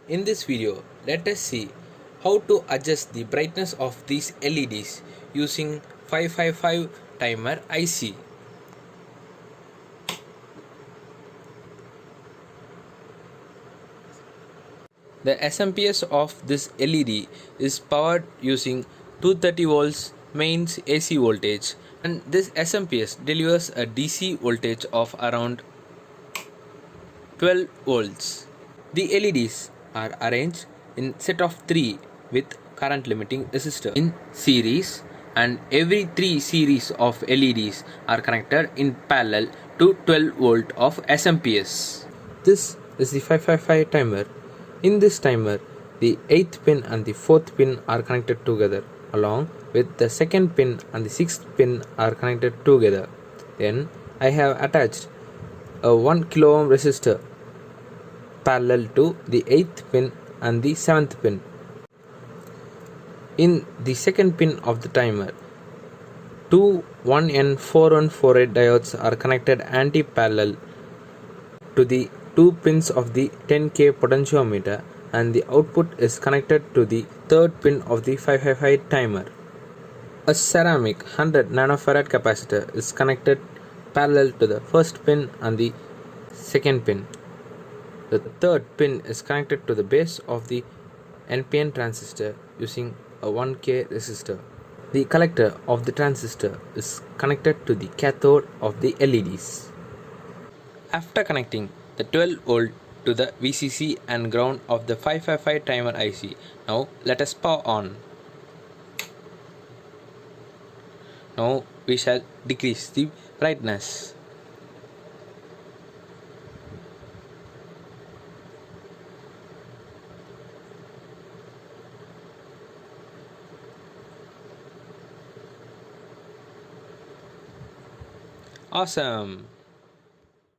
In this video, let us see how to adjust the brightness of these LEDs using 555 timer IC. The SMPS of this LED is powered using 230 volts mains AC voltage, and this SMPS delivers a DC voltage of around 12 volts. The LEDs are arranged in set of 3 with current limiting resistor in series, and every 3 series of LEDs are connected in parallel to 12 volt of SMPS. This is the 555 timer. In this timer, the 8th pin and the 4th pin are connected together, along with the 2nd pin and the 6th pin are connected together. Then I have attached a 1 kilo ohm resistor parallel to the 8th pin and the 7th pin. In the 2nd pin of the timer, two 1N4148 diodes are connected anti-parallel to the 2 pins of the 10K potentiometer, and the output is connected to the 3rd pin of the 555 timer. A ceramic 100 nanofarad capacitor is connected parallel to the 1st pin and the 2nd pin. The 3rd pin is connected to the base of the NPN transistor using a 1K resistor. The collector of the transistor is connected to the cathode of the LEDs. After connecting the 12 volt to the VCC and ground of the 555 timer IC, now let us power on. Now we shall decrease the brightness. Awesome!